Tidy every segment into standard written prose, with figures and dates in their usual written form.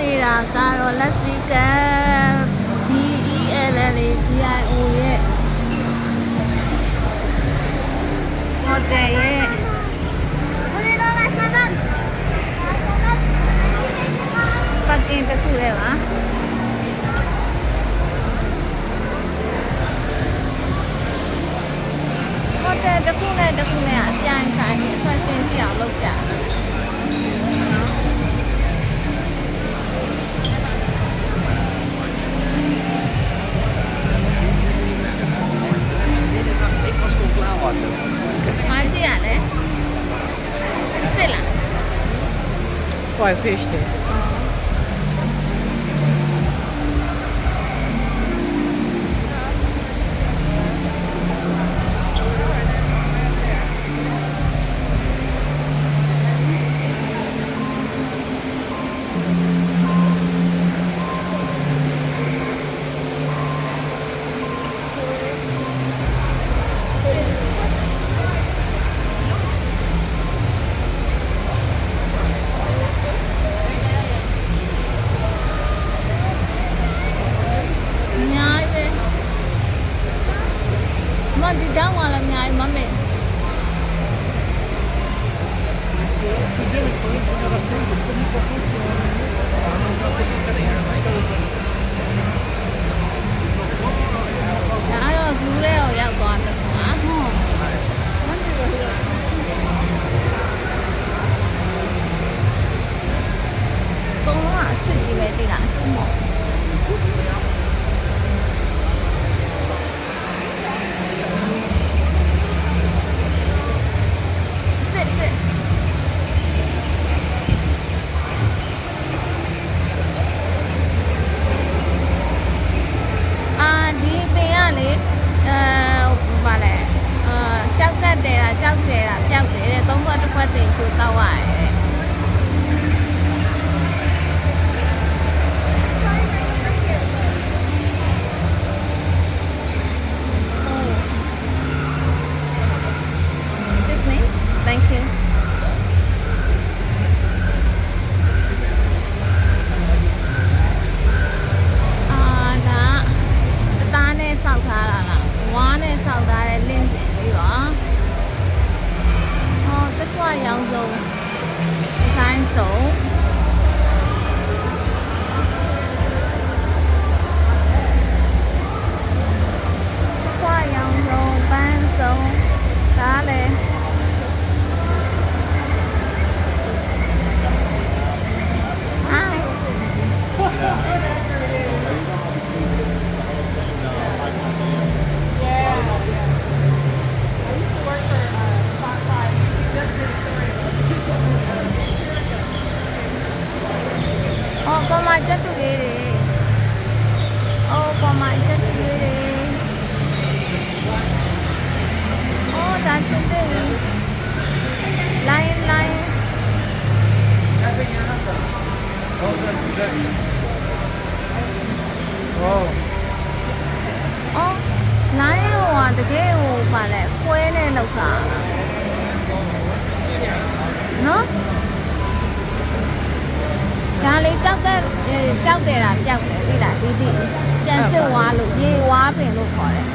နေတာကတော့ Las Vegas BELLAGIO ရဲ့ဟိုတယ်ရဲ့ပါကင်တစ်ခုရဲ့ပါဟိုတယ်တစ်ခုနဲ့အပြိုင်ဆိုင်ဖက်ရှင်ရှိအောင်လုပ်ကြမရှိရလဲစစ်လား Why fish there?ဒီတောင်းလာလည်းအများကြီးမမေ့ဒါတော့ဇူးရဲကိုရောက်သွားတယ်ကွာပုံလုံးကအစ်စ်ကြီးပဲတိတာအမောကြောက်ကျဲတာပျောက်တယ်တဲ့သုံးခွက်တစ်ခွက်တင်ချိုးတောက်ရတယ်Disney thank you ဒါအသားနဲ့စောက်ထားတာလားဝါးနဲ့စောက်ထားတဲ့လင်းစင်လေးပါတစ်ခွရောင်စုံဒီဇိုင်းစုံတစ်ခွရောင်စုံပန်းစုံဒါလည်းပေါ်မှာချက်တူလေးတွေပေါ်မှာချက်တူလေးတွေဒါချစ်တယ်လိုင်းလိုင်းလိုင်းဟိုတကယ်ဟိုပါလဲခွဲနဲ့လောက်တာနော်ဒါလေးကြောက်တယ်တာပျောက်တယ်သိလားဒီကြံစစ်ဝါလို့ရေဝါပင်လို့ခေါ်တယ်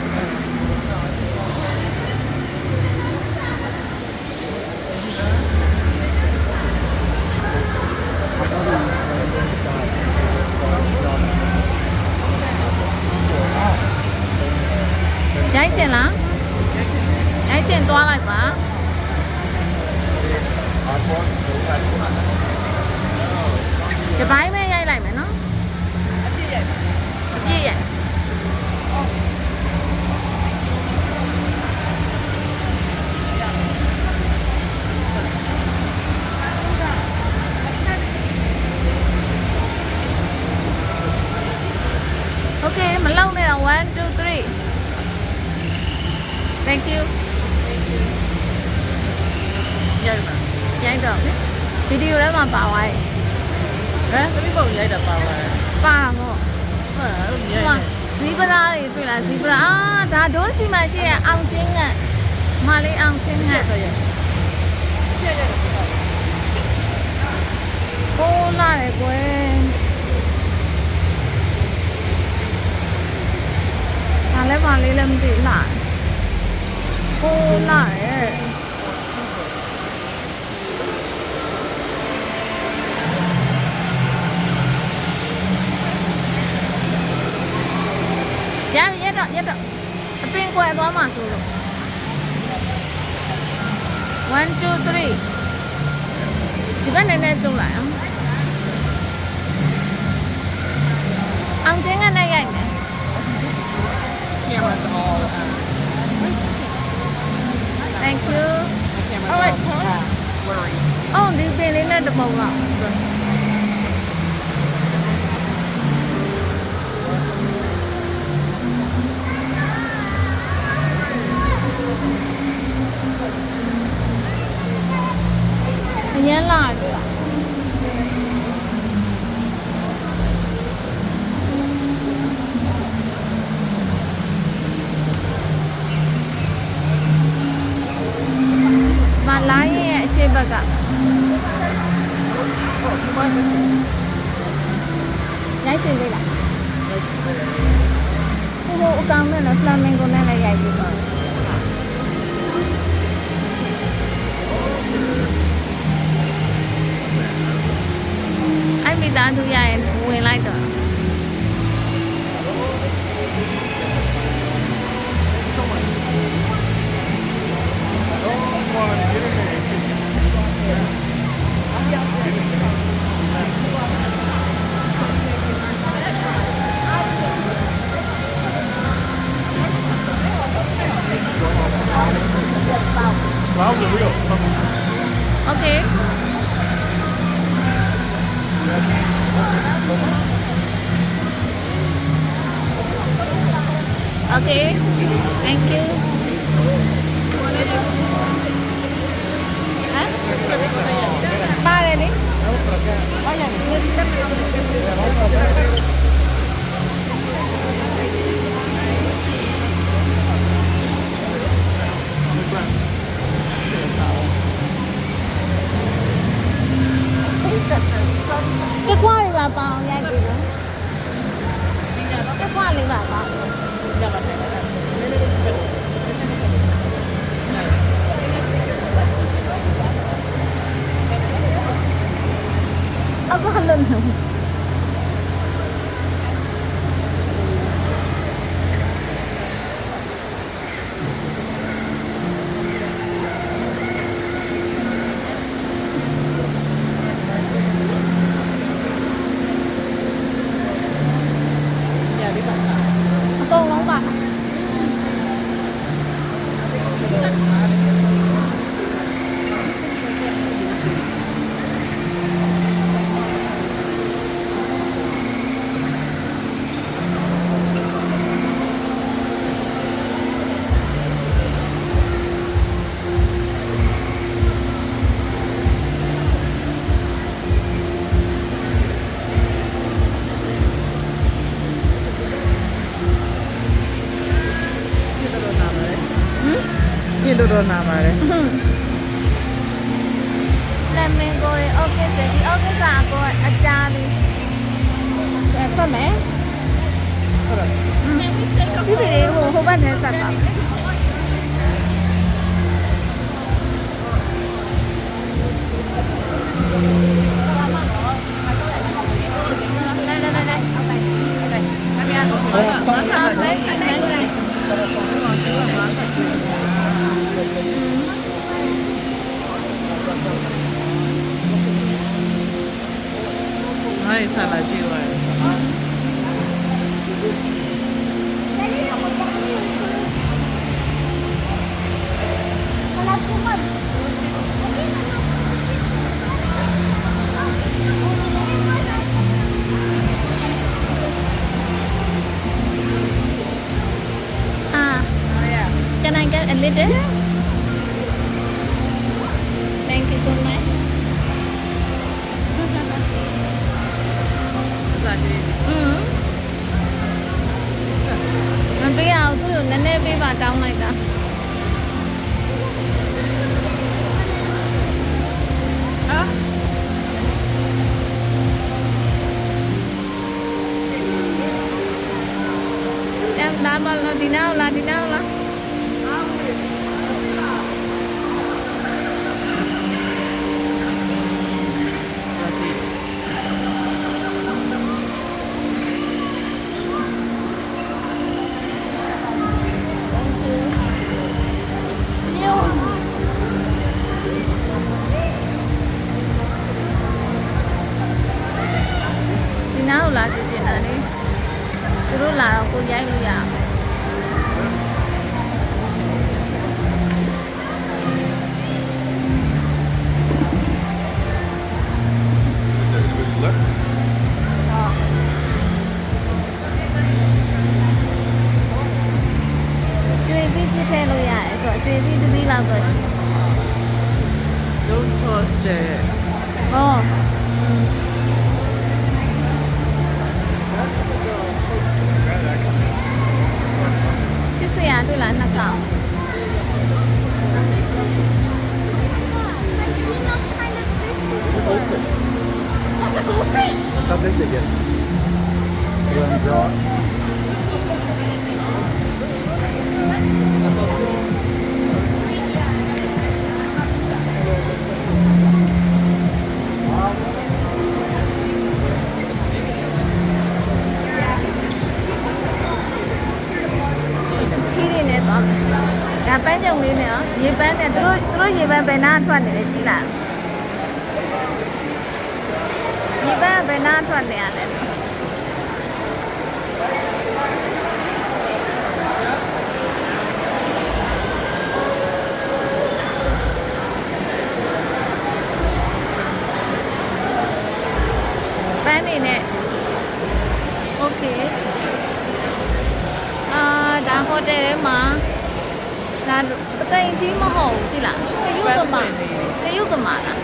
ရိုက်ချင်လားရိုက်ချင်သွားလိုက်ပါဒီပိုင်းပဲရိုက်လိုက်မယ်နော်အပြည့်ရိုက် Okay မလောက်နဲ့တော့1 2 3 Thank you ရိုက်တော့ဗီဒီယိုထဲမှာပါသွားတယ် သမီးပုံရိုက်တာပါပါပါတော့ဟုတ်လားအဲ့လိုရိုက်ဇီဘရာတွေတွေ့လားဇီဘရာဒါဒိုးချီမရှိရဲ့အောင်ချင်းကမလေးအောင်ချင်းကဆက်ရိုက်ကိုလာတယ်ကွယ် စီလာကိုလာရဲ့ရပြီရတော့အပင်ကွယ်သွားမှာဆိုလို့1 2 3ဒီဘက်နဲ့တုံးလိုက်အောင်ကျင်းကနဲ့ရိုက်မယ် Cameras all. Thank you. Cameras All right, all. Blurry. အော်ဒီပင်လေးနဲ့တပုံကအရင်လာတယ်မလာရဲ့အရှိဘက်ကရိုက်ချင်သေးလားဟိုအကောင်နဲ့လည်းဖလာမင်ဂိုနဲ့လည်းရိုက်ပြီးတော့အဲ့မိသားစုရရင်ဝင်လိုက်တော့โอเค Okay, thank you. Hả? Ba này đi. Cái khoa này bà bao nha chị đó. Cái khoa này bà bao. Sao lên hả? Con nóng bạc. Kilo doon na mare. Lemon gore okay se di okay sa ako achali. Pa me. Bibi ho ba ne sa ka. Ay, salad yun. Can I get a little? Thank you so much. Mình bây giờ cứ nên nên đi vào trong này đã. Em đã လာဒီနာလာဒီနာလာ ဒီနာကိုလာကြည့်နေတာလေသူတို့လာတော့ကိုရိုက်လို့ရအောင် ကျွေးစီးပြည့်ထည့်လို့ရတယ်ဆိုတော့ကျွေးစီးတစ်စီးလောက်တော့ရှိ Don't toast it. ဟောချစ်စရာတွေ့လားနှစ်ကောင် Open. That's a goldfish. How big they get? You want to draw it? ထီးတွေနဲ့သွားမယ်ဒါပန်းကြုံလေးနဲ့ရောရေပန်းနဲ့သူတို့ရေပန်းဘယ်နာထွက်နေလဲကြည့်လိုက်ရေပန်းဘယ်နာထွက်နေရလဲပန်းနေနဲ့โอเคဒါဟိုတယ်ထဲမှာဒါပသိမ်ကြီးမဟုတ်ဘူးတိလားကရုကမာလား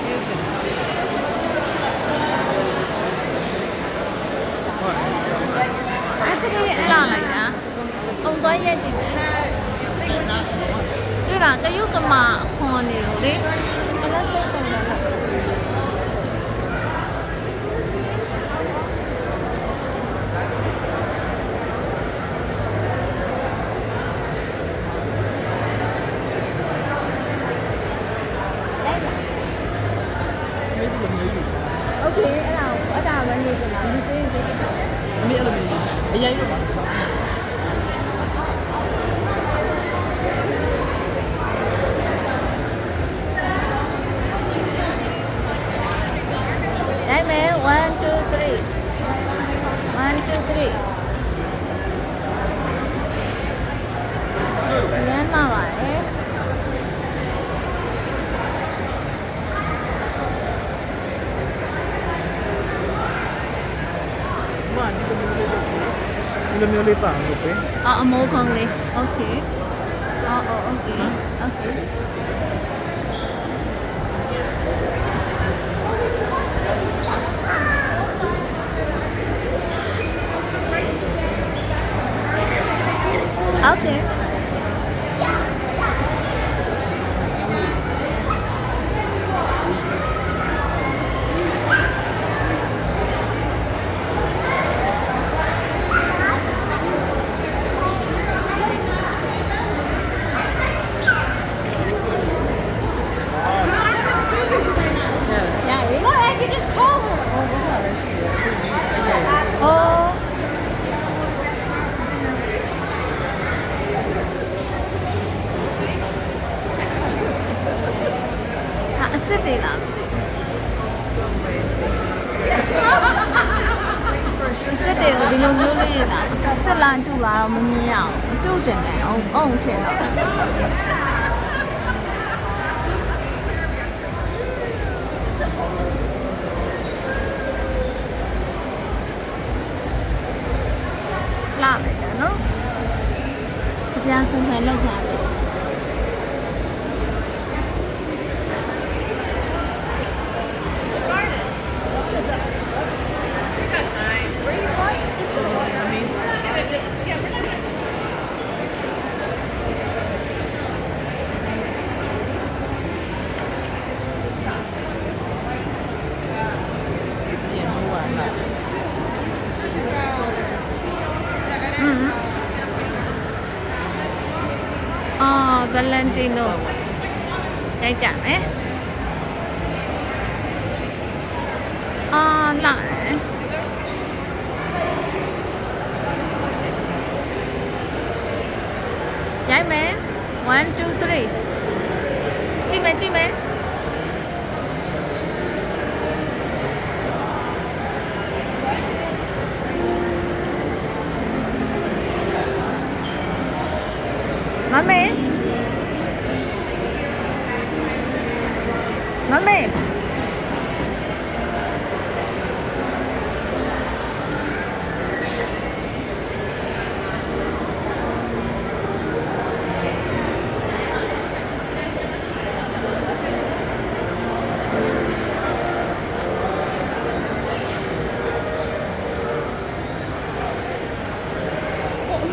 လာလိုက်တာအုံသွားရက်ကြည့်မယ်တွေ့လားကရုကမာခွန်နေလို့လေဘယ်လိုဆက်ပုံလဲโอเคအဲ့ဒါပဲလို့ကျွန်တော်ဒီသိရင်သိတယ် အမေအဲ့လိုမျိုးအရင်တော့ပါ ได้ไหม1 2 3 1 2 3เลี้ยงมาပါလေ ဘာဒီလိုမျိုးလေးပါလို့ပဲ အော်အမိုးခုံးလေးโอเคအော်โอเคโอเคโอเคစစ်တွေလားစစ်တွေကိုဒီလိုမျိုးလေးလားစစ်လာတူလာတော့မမြင်ရအောင်တူချင်တယ်အောင်ထင်တော့လာလိုက်တယ်နော်ပြန်ဆန်ဆန်လောက်ထားတယ် Valentino ရိုက်ကြမယ်အာလာရိုက်မယ်1 2 3ကြည့်မယ်မမေမ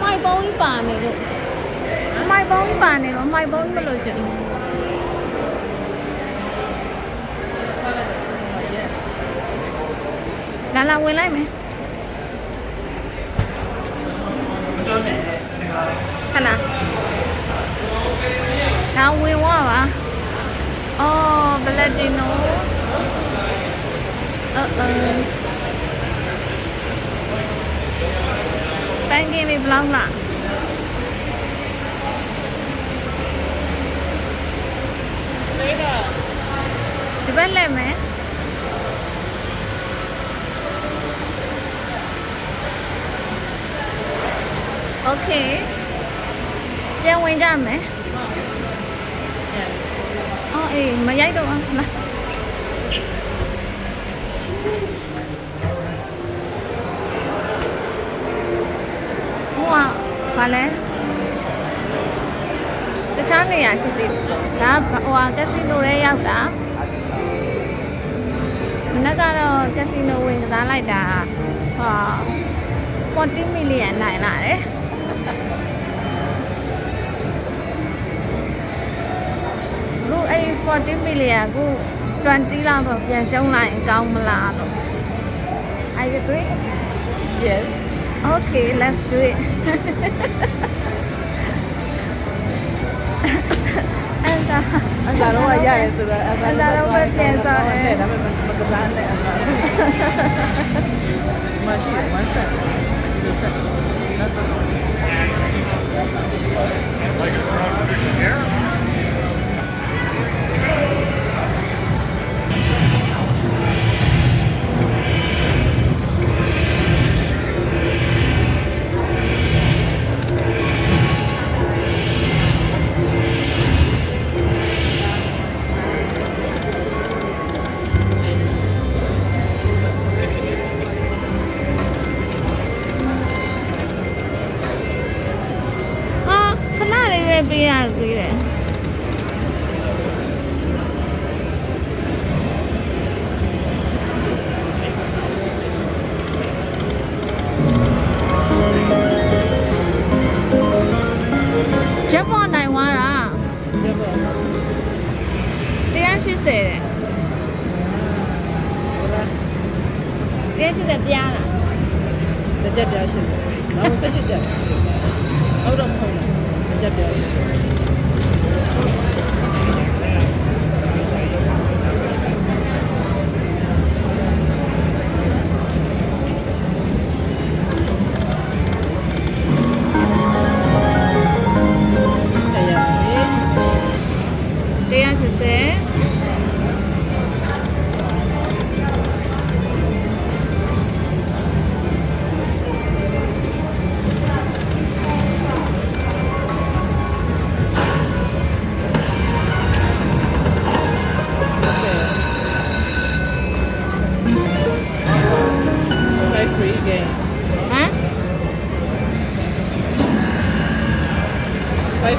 ိုက်ပုံးကြီးပါနေလို့မိုက်ပုံးကြီးပါနေတော့မိုက်ပုံးကြီးမလို့ကျင်လာဝင်လိုက်မယ်ခဏဒါဝင်ဝပါအော်ဘလက်တီနိုပန်းကင်းလေးဘလောက်လားဒီဘက်လဲမယ်โอเคပြန်ဝင်ကြမယ်အော်အေးမရိုက်တော့လားဘာလဲတခြားနေရာရှိသေးဒါဟိုကက်စီနိုထဲရောက်တာမနေ့ကတော့ကက်စီနိုဝင်ကစားလိုက်တာ40 million နိုင်လာတယ်အခုအဲ့40 million အခု20လောက်တော့ပြန်ကျုံးလိုက်ကောင်းမလားတော့ I agree Yes. Okay, let's do it. Anh già đâu vậy vậy rồi. Anh già đâu vậy vậy rồi. Này nó mình cái giá này anh già. Mà chỉ quán sạch. Được sạch. Like it's not fish here.ပေးရသေးတယ်ဂျပန်နိုင်သွားတာ180တယ်180ပြားတာ တစ်ချက်ပြားရှိတယ်။နောက်18ချက်။ဟုတ်တော့မဟုတ်လား။တစ်ချက်ပြားရှိတယ်။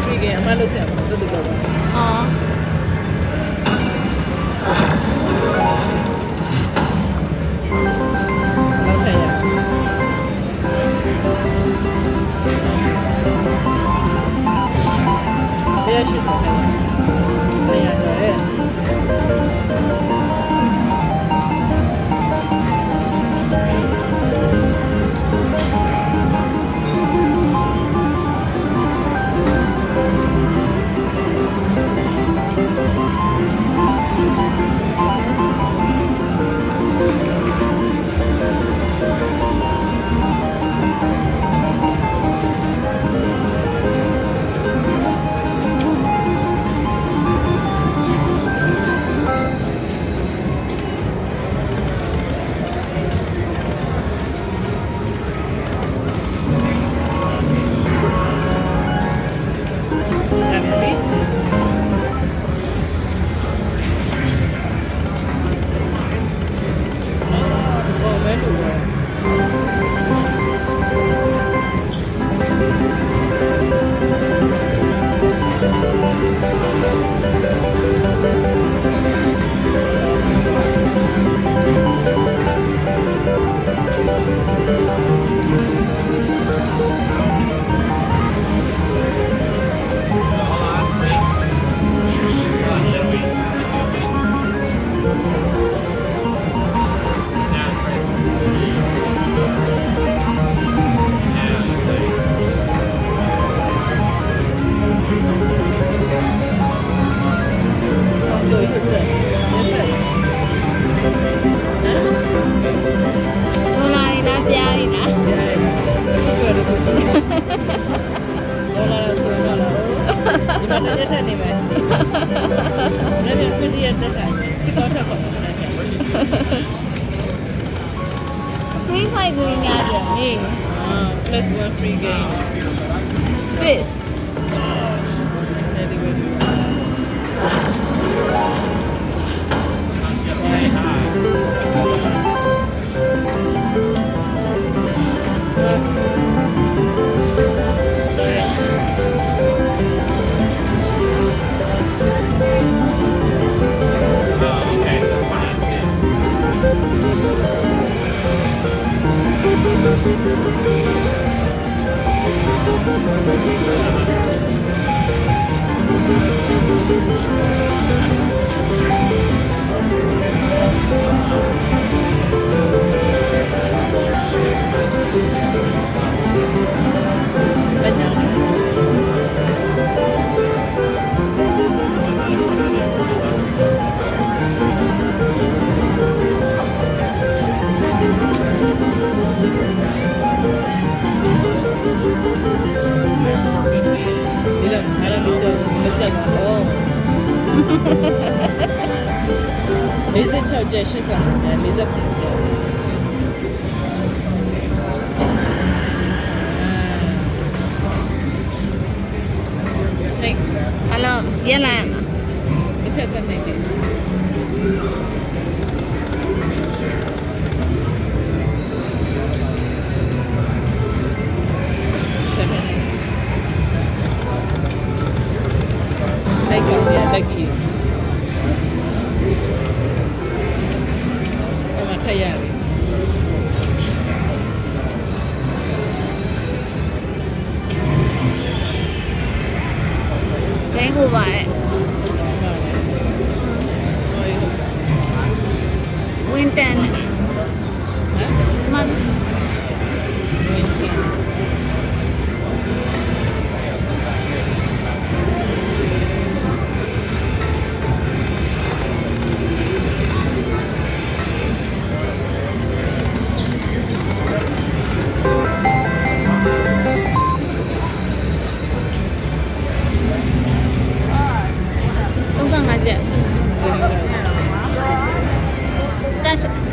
free game အမှလို့ဆက်တော့တူတော့ပါအော်ဟုတ်တယ်ရတရားရှိစေတယ်တရားရတယ်ရ free fight ကိုများတယ်နေ plus 1 free game 6 Very good. Laser 6ချက်80နဲ့49ချက်ဘာလို့ရက်လိုက်မှာ အချက်တက်နေတယ်ချက်နေလိုက်ကောင်းရလက်ကြီးထက်ရပြီ ဒိန်းကိုပါတဲ့ဝင်းတန်မန်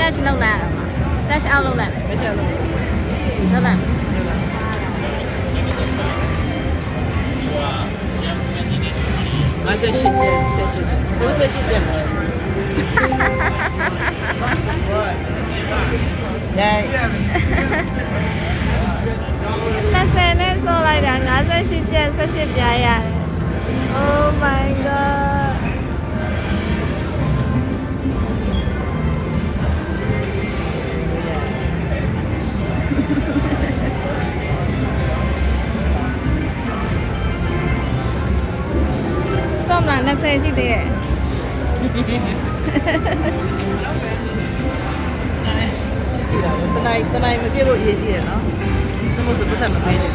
cash လောက်လာမှာ cash out လောက်လာ မချက်လို့ လောက်လာ 58ချက်98ချက်မှာ20နဲ့ဆော့လိုက်တာ58ကျပ်18ပြားရတယ် Oh my god ဆော့မလား20ရှိသေးရဲ့ တနိုင်မပြည့်လို့ရေးကြည့်ရနော်သမုတ်ဆိုပတ်သက်မပေးနဲ့